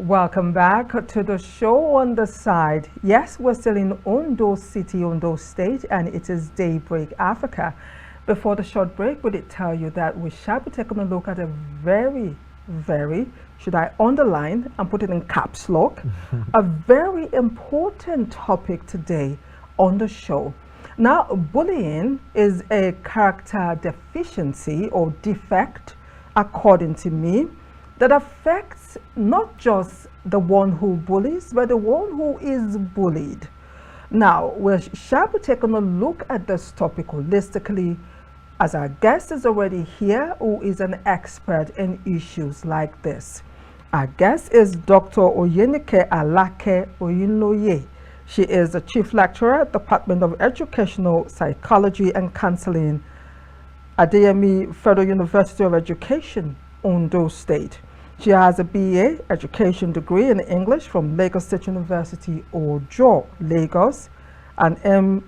Welcome back to the show on the side. Yes, we're still in Ondo City, Ondo State, and it is Daybreak Africa. Before the short break, we did tell you that we shall be taking a look at a very, should I underline and put it in caps lock, a very important topic today on the show. Now, bullying is a character deficiency or defect, according to me, that affects not just the one who bullies, but the one who is bullied. Now, we shall be taking a look at this topic holistically, as our guest is already here, who is an expert in issues like this. Our guest is Dr. Oyenike Alake Oyinloye. She is the Chief Lecturer at the Department of Educational Psychology and Counselling at Daybreak Federal University of Education, Ondo State. She has a BA Education degree in English from Lagos State University, Ojo, Lagos, and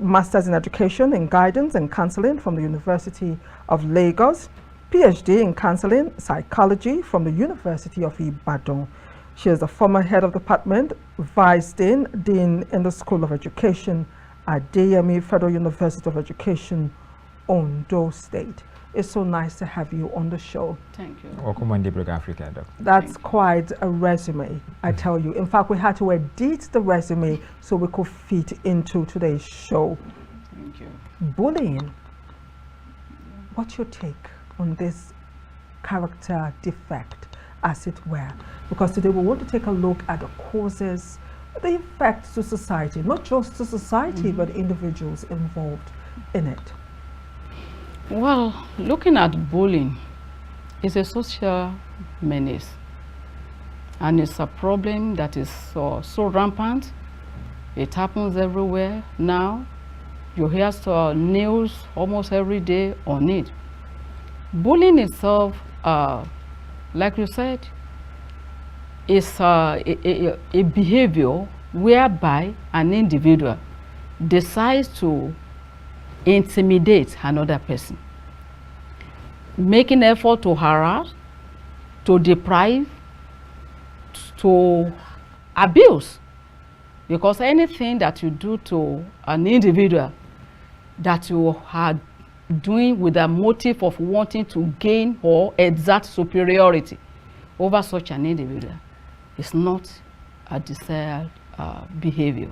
Masters in Education in Guidance and Counseling from the University of Lagos, PhD in Counseling Psychology from the University of Ibadan. She is the former head of department, Vice Dean in the School of Education at Daybreak Federal University of Education, Ondo State. It's so nice to have you on the show. Thank you. Welcome on Daybreak Africa, Doctor. That's quite a resume, I tell you. In fact, we had to edit the resume so we could fit into today's show. Thank you. Bullying. What's your take on this character defect, as it were? Because today we want to take a look at the causes, the effects to society, not just to society, but individuals involved in it. Well, looking at bullying, it's a social menace, and it's a problem that is so rampant. It happens everywhere now. You hear news almost every day on it. Bullying itself, like you said, is a behavior whereby an individual decides to intimidate another person, making effort to harass, to deprive, to abuse. Because anything that you do to an individual that you are doing with a motive of wanting to gain or exert superiority over such an individual is not a desired behavior.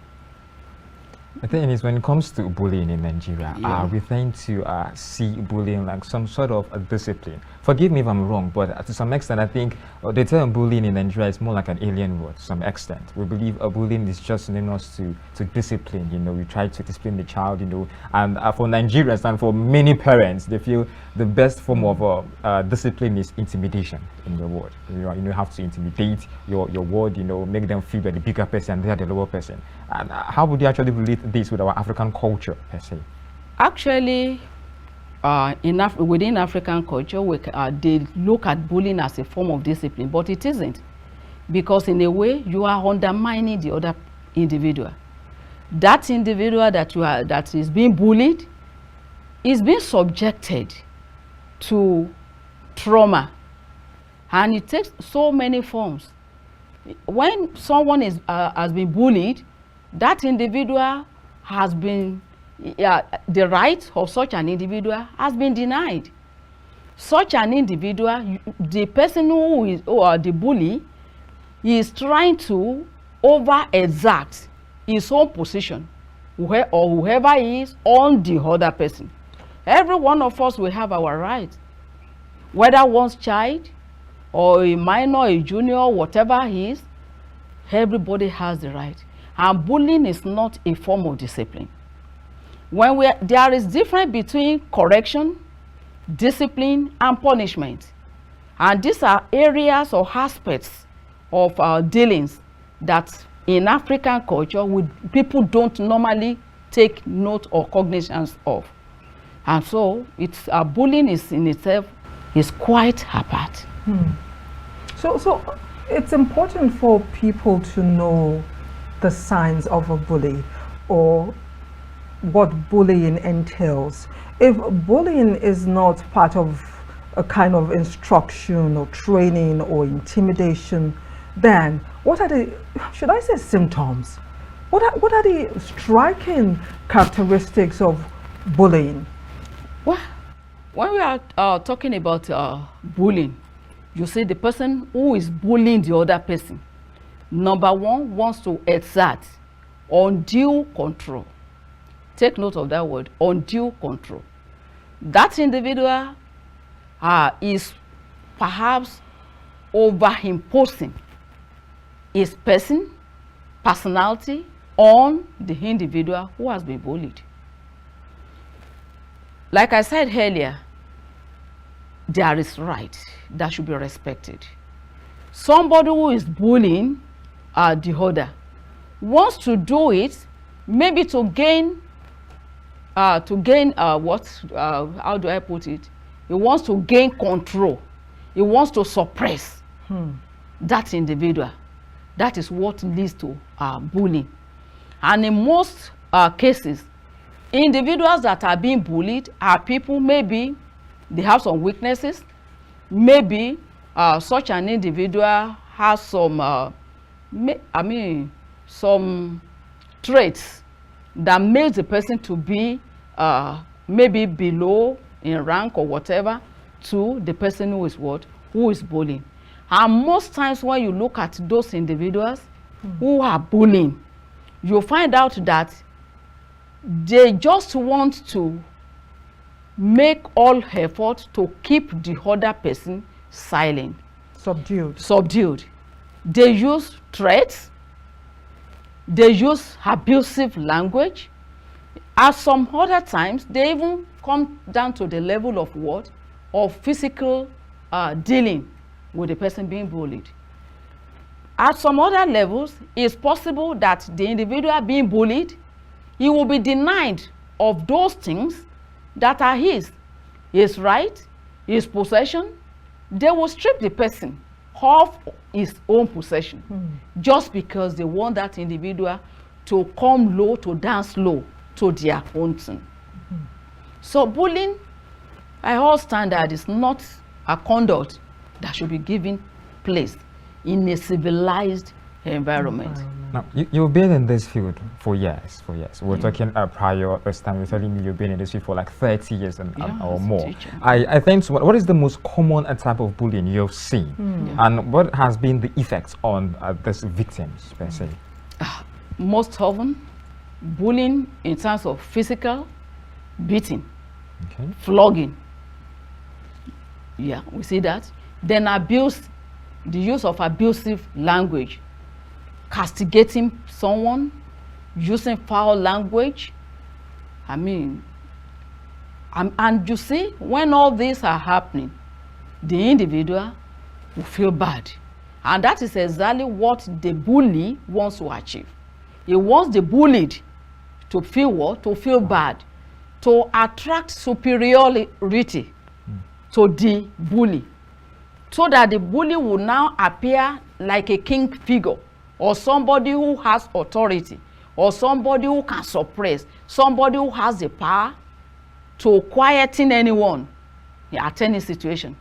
The thing is, when it comes to bullying in Nigeria, we tend to see bullying like some sort of a discipline. Forgive me if I'm wrong, but to some extent, I think the term bullying in Nigeria is more like an alien word to some extent. We believe bullying is just synonymous to discipline. You know, we try to discipline the child, you know, and for Nigerians and for many parents, they feel the best form of discipline is intimidation in your word. You have to intimidate your word, you know, make them feel that the bigger person, they are the lower person. And how would you actually relate this with our African culture per se? Actually, within African culture, they look at bullying as a form of discipline, but it isn't, because in a way you are undermining the other individual. That individual that is being bullied is being subjected to trauma, and it takes so many forms. When someone has been bullied, that individual has been, the right of such an individual has been denied. Such an individual, the person or the bully, is trying to over-exert his own position, or whoever he is, on the other person. Every one of us will have our rights, whether one's child or a minor, a junior, whatever he is. Everybody has the right. And bullying is not a form of discipline. There is difference between correction, discipline, and punishment. And these are areas or aspects of our dealings that in African culture people don't normally take note or cognizance of. And so bullying is in itself is quite apart. So it's important for people to know the signs of a bully or what bullying entails. If bullying is not part of a kind of instruction or training or intimidation, then what are the, should I say, symptoms? What are the striking characteristics of bullying? Well, when we are talking about bullying, you see the person who is bullying the other person, number one, wants to exert undue control. Take note of that word, undue control. That individual is perhaps overimposing his personality on the individual who has been bullied. Like I said earlier, there is right that should be respected. Somebody who is bullying the other wants to do it maybe to gain how do I put it? He wants to gain control. He wants to suppress that individual. That is what leads to bullying. And in most cases, individuals that are being bullied are people, maybe they have some weaknesses, maybe such an individual has some some traits that makes the person to be maybe below in rank or whatever to the person who is who is bullying. And most times when you look at those individuals who are bullying, you find out that they just want to make all effort to keep the other person silent. Subdued. They use threats. They use abusive language. At some other times, they even come down to the level of what? Of physical dealing with the person being bullied. At some other levels, it's possible that the individual being bullied, he will be denied of those things that are his right, his possession. They will strip the person of his own possession just because they want that individual to come low, to dance low to their own thing. So bullying, by all standards, is not a conduct that should be given place in a civilized environment. Now, you've been in this field for years. We're talking prior this time, you're telling me you've been in this field for like 30 years or more. I think, what is the most common type of bullying you've seen? And what has been the effects on these victims, per se? Most often, bullying in terms of physical beating, flogging. Yeah, we see that. Then abuse, the use of abusive language, castigating someone, using foul language. And you see, when all these are happening, the individual will feel bad. And that is exactly what the bully wants to achieve. He wants the bullied to feel what? To feel bad, to attract superiority to the bully, so that the bully will now appear like a king figure, or somebody who has authority, or somebody who can suppress, somebody who has the power to quieten anyone at any situation.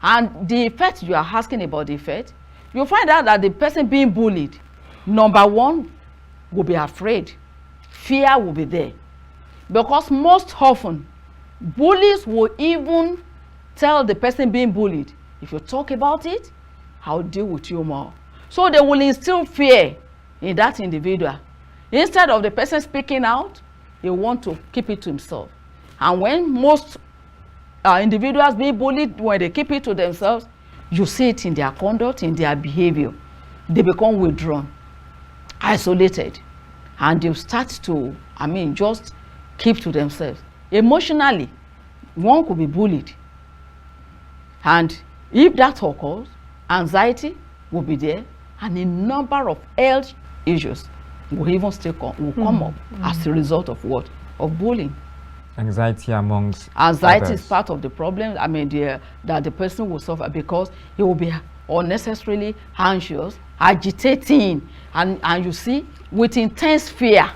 And the effect, you are asking about the effect, you find out that the person being bullied, number one, will be afraid. Fear will be there. Because most often, bullies will even tell the person being bullied, if you talk about it, I'll deal with you more. So they will instill fear in that individual. Instead of the person speaking out, they want to keep it to himself. And when most individuals being bullied, when they keep it to themselves, you see it in their conduct, in their behavior. They become withdrawn, isolated, and they start to, just keep to themselves. Emotionally, one could be bullied. And if that occurs, anxiety will be there, and a number of health issues will even still come up as a result of what? Of bullying. Anxiety amongst Anxiety others. is part of the problem. That the person will suffer because he will be unnecessarily anxious, agitating, and you see, with intense fear,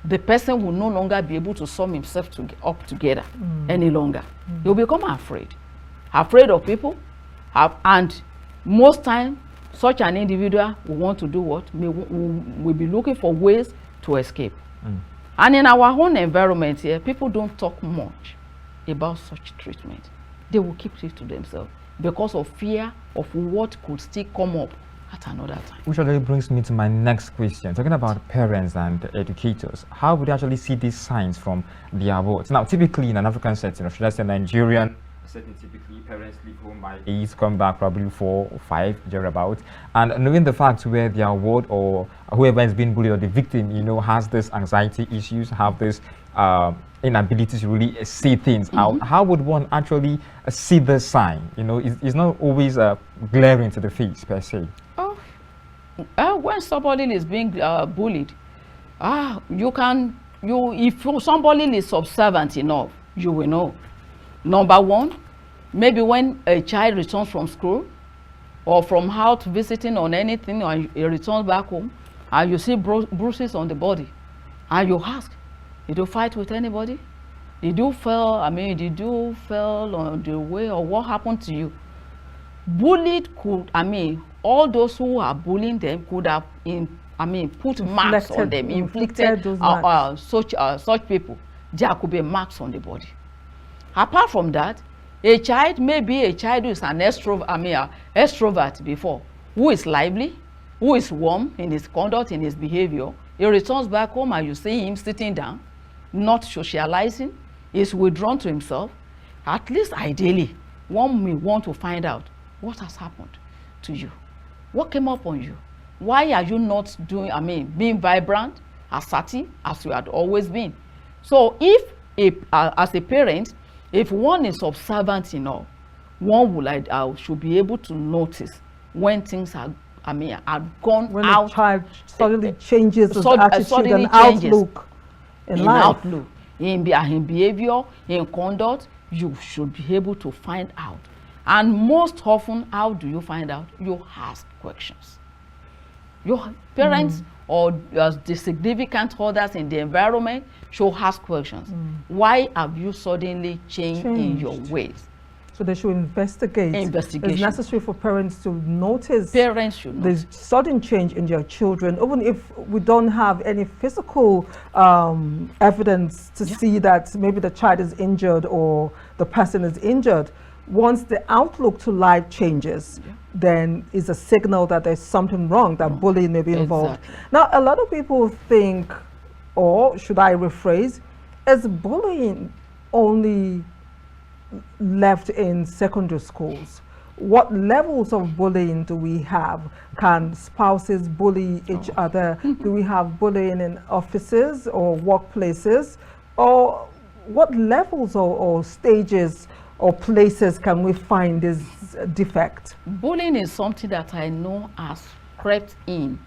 the person will no longer be able to sum himself up together any longer. He'll become afraid of people, and Most time, such an individual will want to do what? Will be looking for ways to escape. And in our own environment here, people don't talk much about such treatment. They will keep it to themselves because of fear of what could still come up at another time. Which already brings me to my next question. Talking about parents and educators, how would you actually see these signs from their words? Now, typically in an African setting, or should I say Nigerian setting, typically parents leave home by 8, come back probably 4 or 5, thereabouts. And knowing the fact where their ward or whoever is being bullied or the victim, you know, has this anxiety issues, have this inability to really see things out, how would one actually see the sign? You know, it's not always glaring to the face per se. When somebody is being bullied, if somebody is observant enough, you will know. Number one, maybe when a child returns from school or from out visiting on anything, or he returns back home, and you see bruises on the body, and you ask, did you fight with anybody? Did you fall on the way, or what happened to you? Bullied could, all those who are bullying them could have, put marks on them, inflicted such people. There could be marks on the body. Apart from that, a child may be a child who is an extrovert before, who is lively, who is warm in his conduct, in his behavior. He returns back home and you see him sitting down, not socializing, is withdrawn to himself. At least ideally, one may want to find out what has happened to you. What came up on you? Why are you not being vibrant, assertive, as you had always been? So if, as a parent, if one is observant enough, one will should be able to notice when things are gone when out. When a child suddenly changes his attitude and outlook in life. In behavior, in conduct, you should be able to find out. And most often, how do you find out? You ask questions. Your parents or the significant others in the environment should ask questions. Why have you suddenly changed in your ways? So they should investigate. It's necessary for parents to notice the sudden change in their children, even if we don't have any physical evidence to see that maybe the child is injured or the person is injured. Once the outlook to life changes, then is a signal that there's something wrong, that bullying may be involved. Now, a lot of people think, or should I rephrase, is bullying only left in secondary schools? What levels of bullying do we have? Can spouses bully each other? Do we have bullying in offices or workplaces? Or what levels or stages or places can we find this defect? Bullying is something that I know has crept in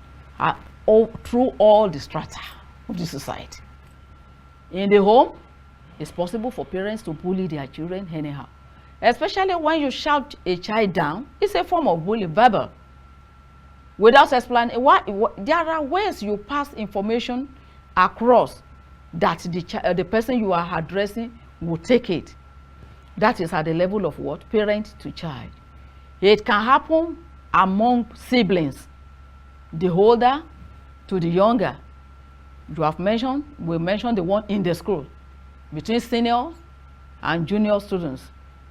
through all the strata of the society. In the home, it's possible for parents to bully their children anyhow. Especially when you shout a child down, it's a form of bullying, verbal. Without explaining, there are ways you pass information across that the person you are addressing will take it. That is at the level of what? Parent to child. It can happen among siblings, the older to the younger. We mentioned the one in the school, between seniors and junior students,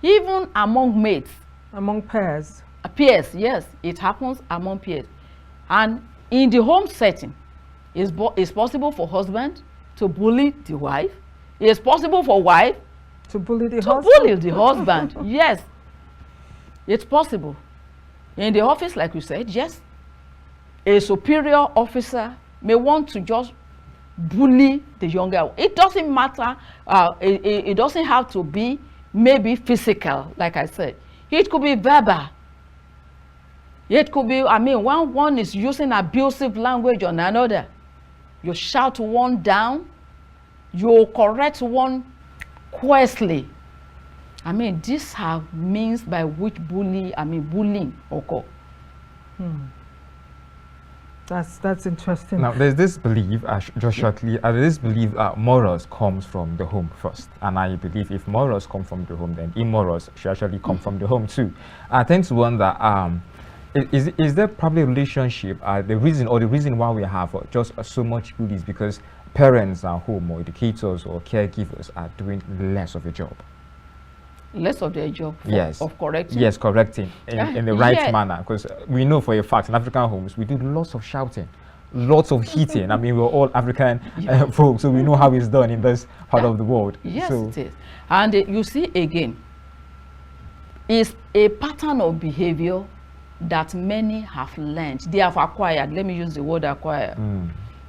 even among mates. Among peers. Peers, yes, it happens among peers. And in the home setting, it's possible for husband to bully the wife. It's possible for wife to bully the husband. Yes, it's possible. In the office, like you said, yes, a superior officer may want to just bully the younger. It doesn't matter. It doesn't have to be maybe physical, like I said. It could be verbal. It could be, when one is using abusive language on another, you shout one down, you correct one coarsely. These are means by which bullying occur. That's interesting. Now, there's this belief, just shortly, this belief morals comes from the home first. And I believe if morals come from the home, then immorals should actually come from the home too. I tend to wonder, Is there probably a relationship, the reason why we have just so much bullies because parents at home or educators or caregivers are doing less of a job? Less of their job of correcting? Yes, correcting in the right manner, because we know for a fact in African homes we do lots of shouting, lots of hitting. I mean, we're all African folks, so we know how it's done in this part of the world. Yes, so it is. And you see again, it's a pattern of behavior that many have learned. They have acquired, let me use the word acquire,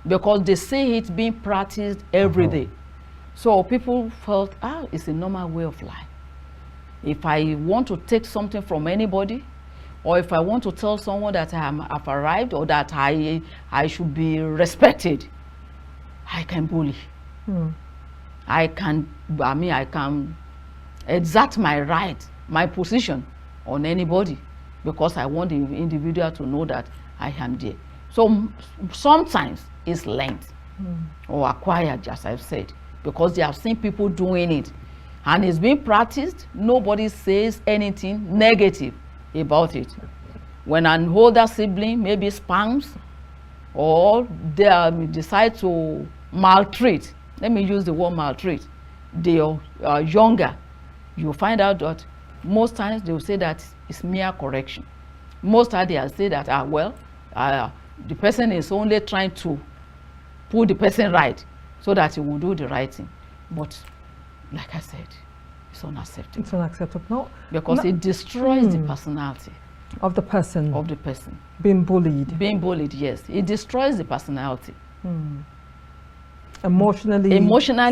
because they see it being practiced every day. So people felt, it's a normal way of life. If I want to take something from anybody, or if I want to tell someone that I've arrived or that I should be respected, I can bully. I can exert my right, my position on anybody because I want the individual to know that I am there. So sometimes it's learned or acquired, as I've said, because they have seen people doing it. And it's being practiced, nobody says anything negative about it. When an older sibling maybe spanks or they decide to maltreat, let me use the word maltreat, they are younger, you find out that most times they will say that it's mere correction. Most times they will say that, the person is only trying to put the person right so that he will do the right thing. But like I said, it's unacceptable. It's unacceptable. No, because it destroys the personality of the person. Of the person. Being bullied. Being bullied, yes. It destroys the personality. Emotionally,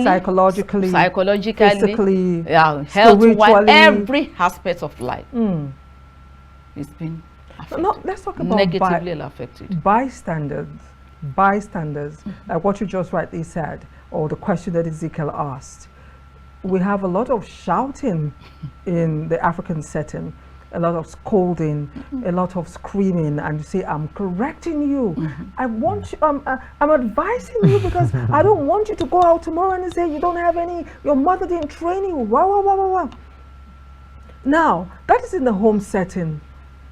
psychologically, physically, health-wise, every aspect of life. It's been affected. No, let's talk about negatively affected. Bystanders. Like what you just rightly said, or the question that Ezekiel asked. We have a lot of shouting in the African setting, a lot of scolding, a lot of screaming, and you say, I'm correcting you. I want you, I'm advising you because I don't want you to go out tomorrow and say you don't have any, your mother didn't train you. Wow. Now, that is in the home setting.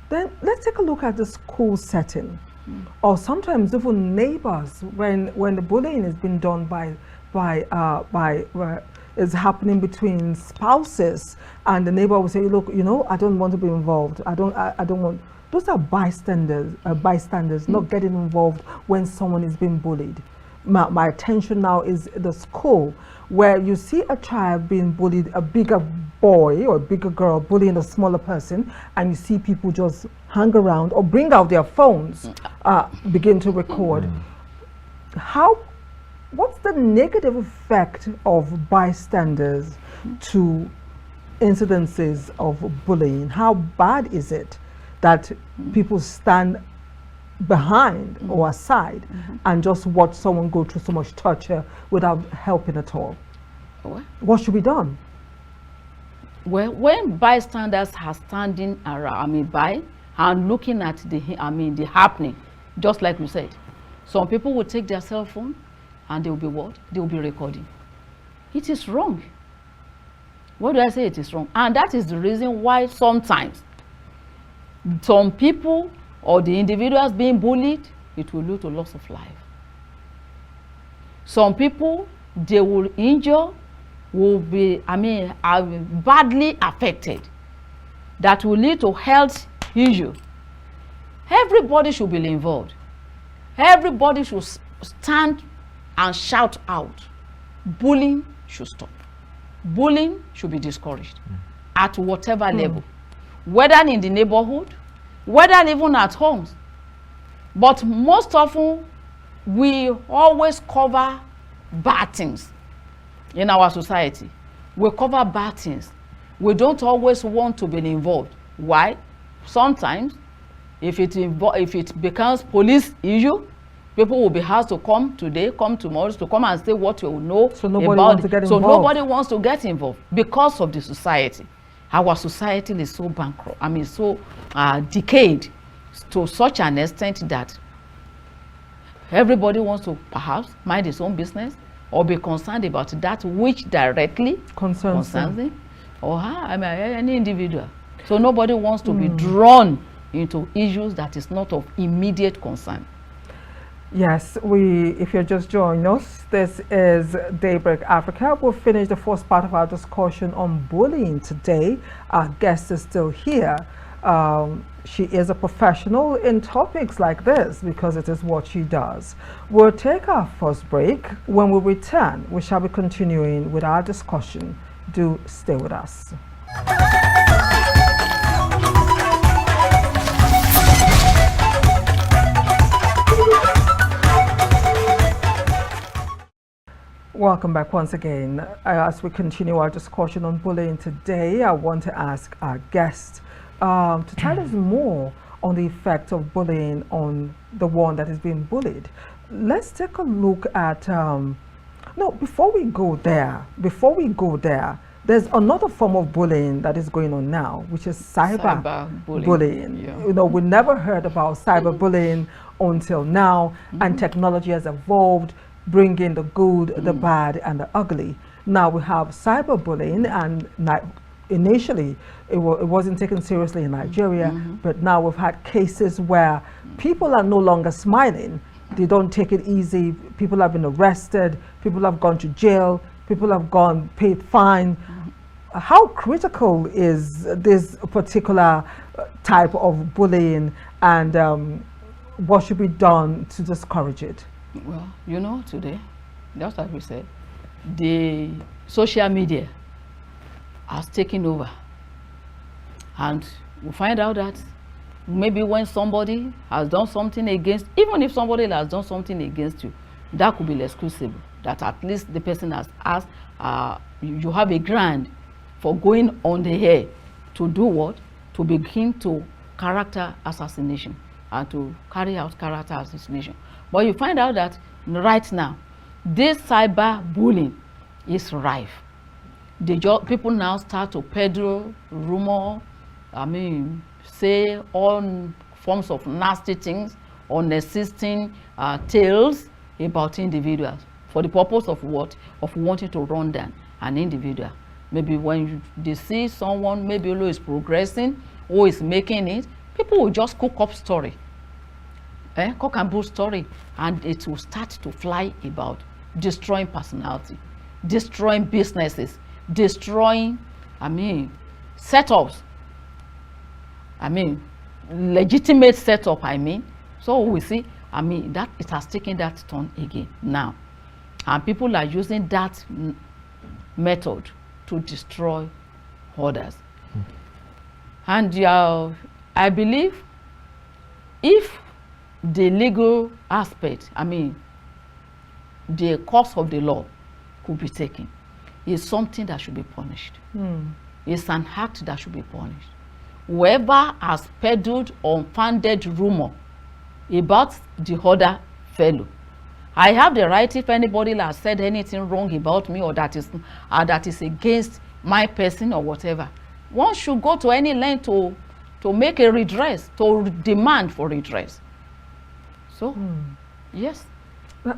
Then let's take a look at the school setting. Or sometimes even neighbors, when the bullying is being done is happening between spouses, and the neighbor will say, look, I don't want to be involved. I don't want. Those are bystanders, not getting involved when someone is being bullied. My attention now is the school, where you see a child being bullied, a bigger boy or a bigger girl bullying a smaller person, and you see people just hang around or bring out their phones, begin to record. What's the negative effect of bystanders to incidences of bullying? How bad is it that people stand behind or aside and just watch someone go through so much torture without helping at all? What should be done? Well, when bystanders are standing around, by and looking at the happening, just like you said, some people will take their cell phone and they will be what? They will be recording. It is wrong. What do I say? It is wrong. And that is the reason why sometimes some people or the individuals being bullied, it will lead to loss of life. Some people, they will injure, will be, are badly affected. That will lead to health issue. Everybody should be involved. Everybody should stand and shout out. Bullying should stop. Bullying should be discouraged at whatever level, whether in the neighborhood, whether even at homes. But most often, we always cover bad things in our society. We cover bad things. We don't always want to be involved. Why? Sometimes, if it becomes police issue, people will be asked to come today, come tomorrow, to come and say what you know about it. So nobody wants to get involved because of the society. Our society is so bankrupt, so decayed to such an extent that everybody wants to perhaps mind his own business or be concerned about that which directly concerns him or her, any individual. So nobody wants to be drawn into issues that is not of immediate concern. Yes, if you're just joining us, this is Daybreak Africa. We'll finish the first part of our discussion on bullying today. Our guest is still here. She is a professional in topics like this because it is what she does. We'll take our first break. When we return, we shall be continuing with our discussion. Do stay with us. Welcome back once again. As we continue our discussion on bullying today, I want to ask our guest to tell us more on the effect of bullying on the one that is being bullied. Let's take a look at, no, before we go there, there's another form of bullying that is going on now, which is cyber bullying. Yeah. You know, we never heard about cyberbullying until now, and technology has evolved, bringing the good, the bad, and the ugly. Now we have cyberbullying, and initially it wasn't taken seriously in Nigeria, but now we've had cases where people are no longer smiling. They don't take it easy. People have been arrested. People have gone to jail. People have paid fine. How critical is this particular type of bullying, and what should be done to discourage it? Well, you know, today, just like we said, the social media has taken over, and we find out that maybe when somebody has done something against, even if somebody has done something against you, that could be excusable, that at least the person has asked, you have a grant for going on the air to do what? To begin to character assassination and to carry out character assassination. But you find out that right now, this cyber bullying is rife. People now start to peddle rumor, say all forms of nasty things, unexisting tales about individuals for the purpose of what? Of wanting to run down an individual. Maybe when they see someone maybe who is progressing, who is making it, people will just cook up story. Cock and bull story, and it will start to fly about destroying personality, destroying businesses, destroying setups, legitimate setup. So we see that it has taken that turn again now, and people are using that method to destroy others. And I believe if the legal aspect, the course of the law could be taken, is something that should be punished. It's an act that should be punished. Whoever has peddled unfounded rumor about the other fellow, I have the right, if anybody has said anything wrong about me or that is against my person or whatever, one should go to any length to make a redress, to demand for redress. So, yes.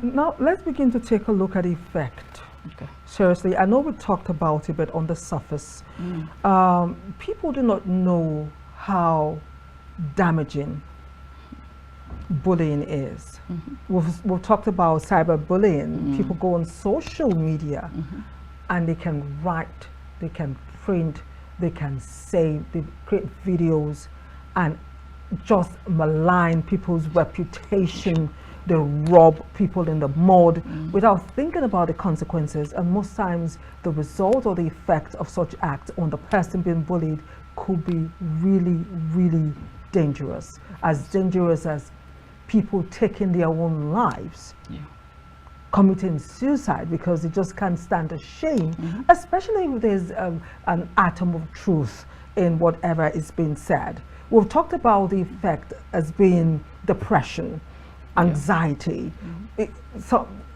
Now, let's begin to take a look at the effect. Okay. Seriously, I know we talked about it, but on the surface, people do not know how damaging bullying is. We've talked about cyberbullying. People go on social media and they can write, they can print, they can say, they create videos and just malign people's reputation. They rob people in the mud without thinking about the consequences, and most times the result or the effect of such acts on the person being bullied could be really, really dangerous as people taking their own lives, committing suicide because they just can't stand the shame, especially if there's an atom of truth in whatever is being said. We've talked about the effect as being depression, anxiety,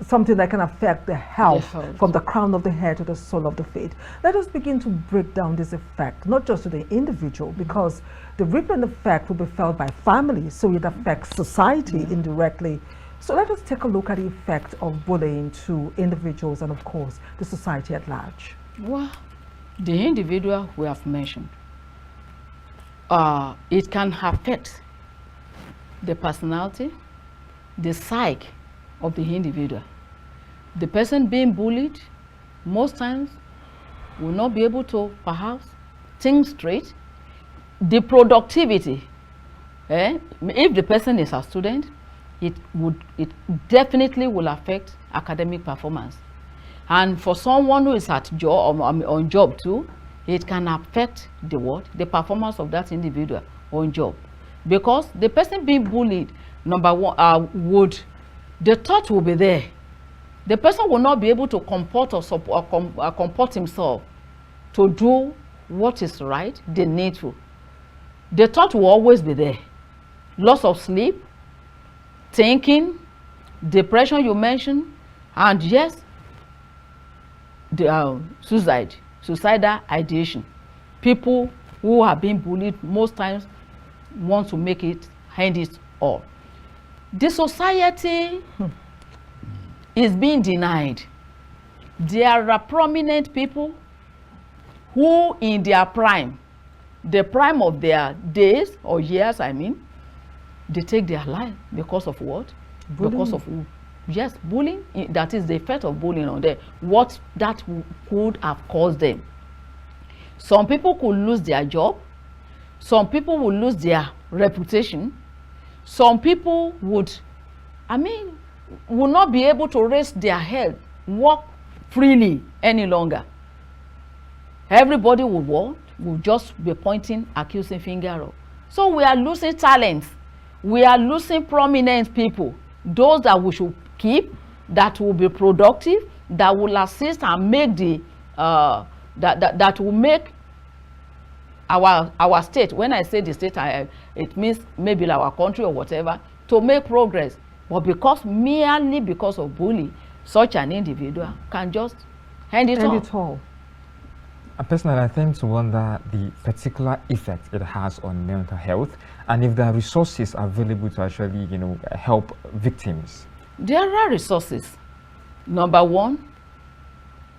something that can affect the health from the crown of the head to the sole of the feet. Let us begin to break down this effect, not just to the individual, because the rippling effect will be felt by families, so it affects society indirectly. So let us take a look at the effect of bullying to individuals and, of course, the society at large. Well, the individual we have mentioned, it can affect the personality, the psyche of the individual. The person being bullied most times will not be able to perhaps think straight. The productivity, if the person is a student, it definitely will affect academic performance. And for someone who is at job or on job too, it can affect the performance of that individual on job. Because the person being bullied, number one, the thought will be there. The person will not be able to comport himself to do what is right, the needful. The thought will always be there. Loss of sleep, thinking, depression you mentioned, and yes, the suicidal ideation. People who have been bullied most times want to make it, end it all. The society is being denied. There are prominent people who in their prime, the prime of their days or years, I mean, they take their life because of what? Bullying. Because of, yes, bullying. That is the effect of bullying on them. What that could have caused them. Some people could lose their job. Some people will lose their reputation. Some people would, will not be able to raise their head, walk freely any longer. Everybody will just be pointing, accusing finger. So we are losing talents. We are losing prominent people. Those that we should keep, that will be productive, that will assist and make the that will make our state. When I say the state, it means maybe our country or whatever, to make progress. But merely because of bullying, such an individual can just end it all. Personally, I tend to wonder the particular effect it has on mental health, and if there are resources available to actually, help victims. There are resources. Number one,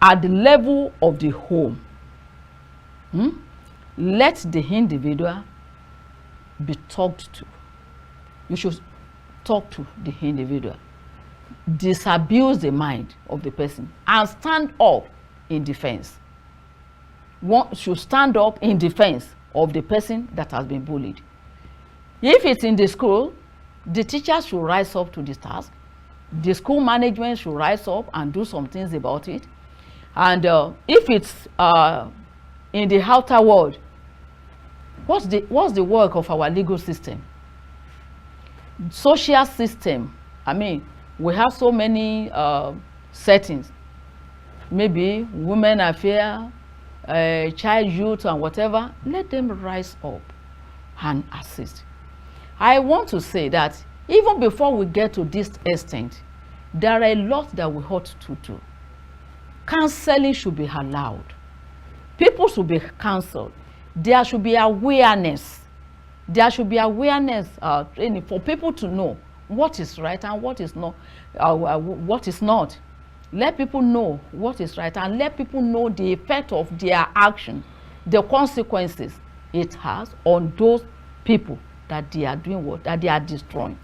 at the level of the home, let the individual be talked to. You should talk to the individual. Disabuse the mind of the person and stand up in defense. One should stand up in defense of the person that has been bullied. If it's in the school, the teachers should rise up to the task. The school management should rise up and do some things about it. And if it's in the outer world, what's the work of our legal system? Social system. We have so many settings. Maybe women affair, child youth and whatever. Let them rise up and assist. I want to say that even before we get to this extent, there are a lot that we ought to do. Counseling should be allowed. People should be counseled. There should be awareness. There should be awareness training for people to know what is right and what is not. Let people know what is right and let people know the effect of their action, the consequences it has on those people that they are doing that they are destroying.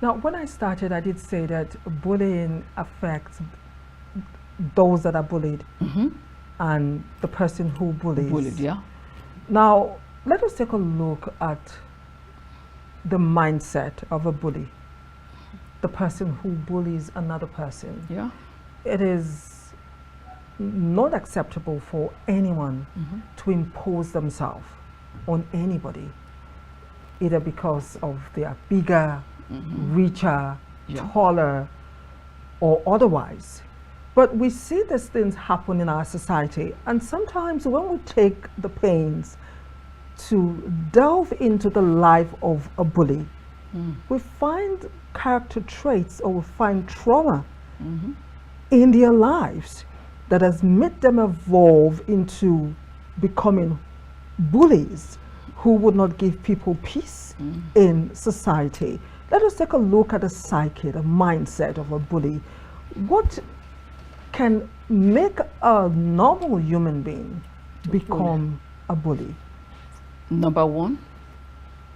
Now, when I started, I did say that bullying affects those that are bullied and the person who bullies. Yeah. Now, let us take a look at the mindset of a bully. The person who bullies another person. Yeah. It is not acceptable for anyone to impose themselves on anybody, either because of they are bigger, richer, taller, or otherwise. But we see these things happen in our society, and sometimes when we take the pains to delve into the life of a bully, we find character traits or we find trauma in their lives that has made them evolve into becoming bullies who would not give people peace in society. Let us take a look at the psyche, the mindset of a bully. What can make a normal human being become a bully? Number one,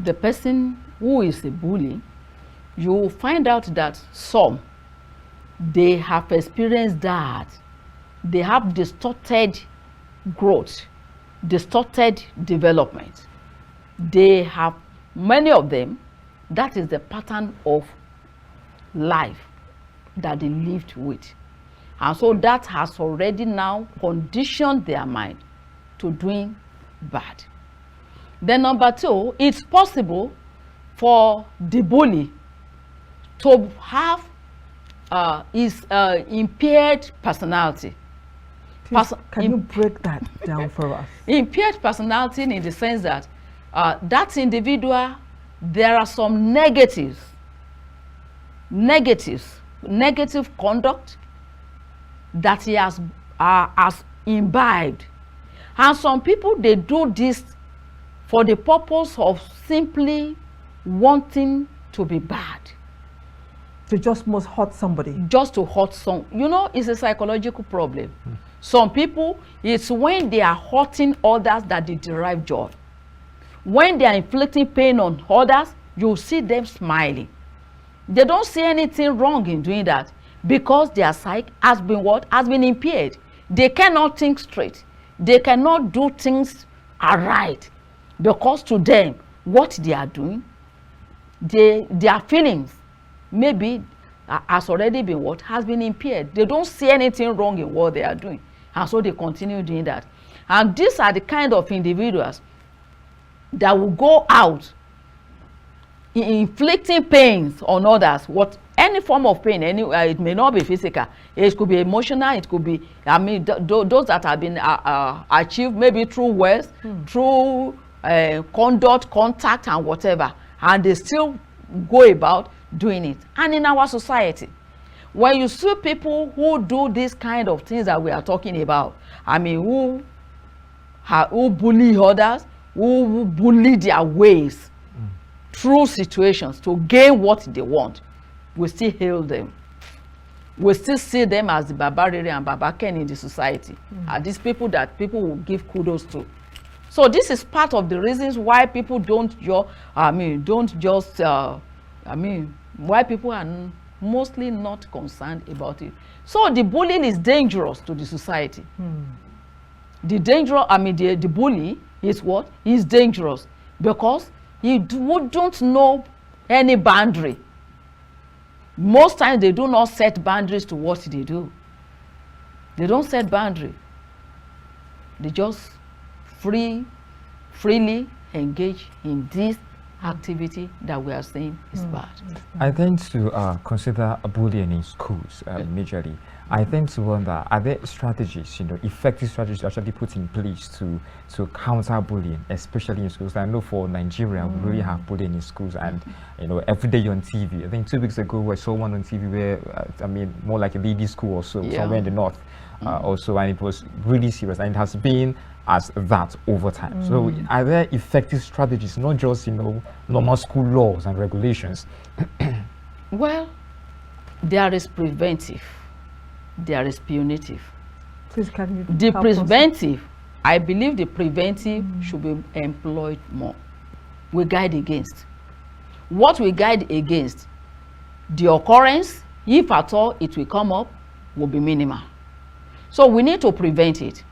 the person who is a bully, you will find out that some, they have experienced that. They have distorted growth, distorted development. They have, many of them, that is the pattern of life that they lived with. And so that has already now conditioned their mind to doing bad. Then number two, it's possible for the bully to have impaired personality. Can you break that down for us? Impaired personality in the sense that that individual, there are some negative conduct that he has imbibed. And some people, they do this for the purpose of simply wanting to be bad. To just must hurt somebody. Just to hurt some. You know, it's a psychological problem. Some people, it's when they are hurting others that they derive joy. When they are inflicting pain on others, you see them smiling. They don't see anything wrong in doing that because their psyche has been what? Has been impaired. They cannot think straight. They cannot do things aright because to them, what they are doing, their feelings maybe has already been what? Has been impaired. They don't see anything wrong in what they are doing. And so they continue doing that. And these are the kind of individuals that will go out inflicting pains on others. Any form of pain, it may not be physical. It could be emotional. It could be, those that have been achieved maybe through words, through conduct, contact, and whatever. And they still go about doing it. And in our society, when you see people who do these kind of things that we are talking about, who bully others, who bully their ways through situations to gain what they want, we still hail them. We still see them as the barbarian and babaken in the society. These people that people will give kudos to. So this is part of the reasons why people why people are mostly not concerned about it. So the bullying is dangerous to the society. The bully is what? He's dangerous because he don't know any boundary. Most times they do not set boundaries to what they do. They don't set boundary. They just freely engage in this activity that we are saying is bad. I tend to consider bullying in schools majorly. I tend to wonder, are there strategies, effective strategies actually put in place to counter bullying, especially in schools? I know for Nigeria, we really have bullying in schools, and every day on TV. I think 2 weeks ago, I saw one on TV where, more like a lady school or so, somewhere in the north, also, and it was really serious, and it has been as that over time. So are there effective strategies, not just normal school laws and regulations? Well, there is preventive, there is punitive. Please, can you the preventive, I believe the preventive should be employed more. We guide against. What we guide against, the occurrence, if at all it will come up, will be minimal. So we need to prevent it.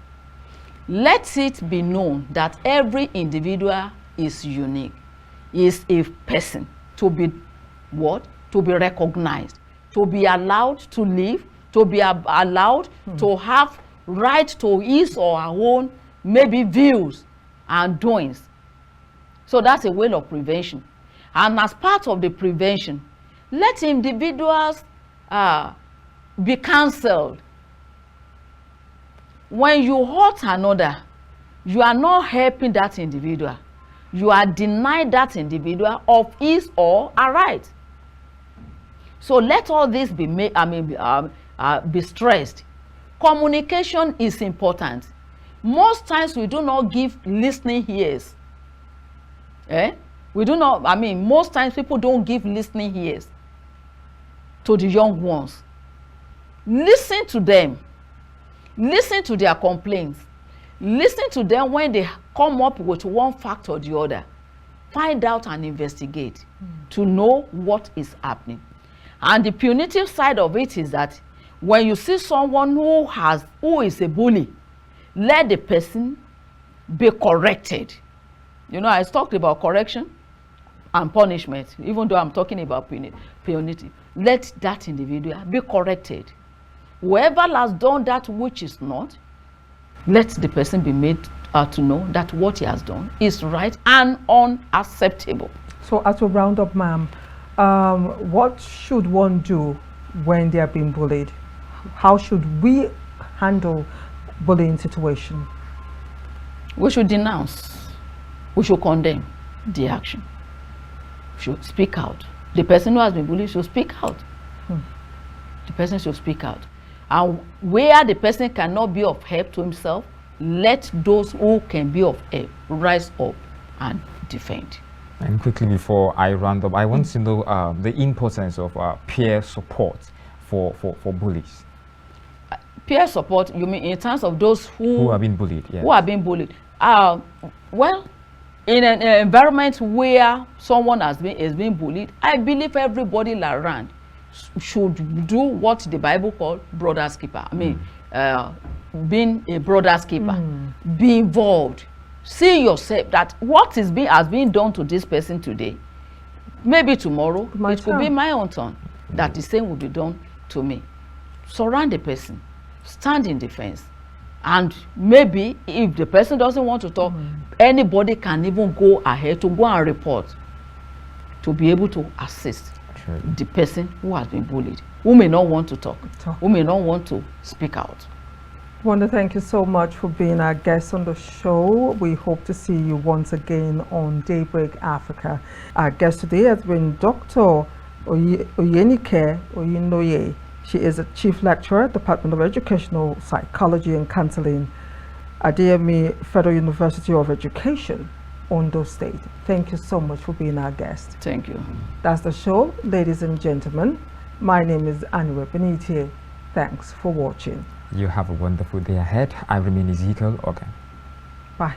Let it be known that every individual is unique, is a person to be what? To be recognized, to be allowed to live, to be allowed to have right to his or her own maybe views and doings. So that's a way of prevention. And as part of the prevention, let individuals be counseled. When you hurt another, you are not helping that individual. You are denying that individual of his or her right. So let all this be made, be stressed. Communication is important. Most times we do not give listening ears. We do not, most times people don't give listening ears to the young ones. Listen to them. Listen to their complaints. Listen to them when they come up with one fact or the other. Find out and investigate to know what is happening. And the punitive side of it is that when you see someone who is a bully, let the person be corrected. You know, I talked about correction and punishment, even though I'm talking about punitive. Let that individual be corrected. Whoever has done that which is not, let the person be made to know that what he has done is right and unacceptable. So as we round up, ma'am, what should one do when they are being bullied? How should we handle bullying situation? We should denounce. We should condemn the action. We should speak out. The person who has been bullied should speak out. The person should speak out. And where the person cannot be of help to himself, let those who can be of help rise up and defend. And quickly before I round up, I want to know the importance of peer support for bullies. Peer support, you mean in terms of those who have been bullied? Yes. Who have been bullied. Well, in an environment where someone is being bullied, I believe everybody around should do what the Bible calls brother's keeper. I mean, being a brother's keeper. Be involved. See yourself that what has been done to this person today, maybe tomorrow it could be my own turn, that the same will be done to me. Surround the person, stand in defense, and maybe if the person doesn't want to talk, anybody can even go ahead to go and report to be able to assist the person who has been bullied, who may not want to talk, who may not want to speak out. I want to thank you so much for being our guest on the show. We hope to see you once again on Daybreak Africa. Our guest today has been Dr. Oyenike Oyinloye. She is a Chief Lecturer, Department of Educational Psychology and Counselling, Adeyemi Federal University of Education, Ondo State. Thank you so much for being our guest. Thank you. That's the show, ladies and gentlemen. My name is Anire, Binitie. Thanks for watching. You have a wonderful day ahead. I remain Ezekiel, Ogar. Bye.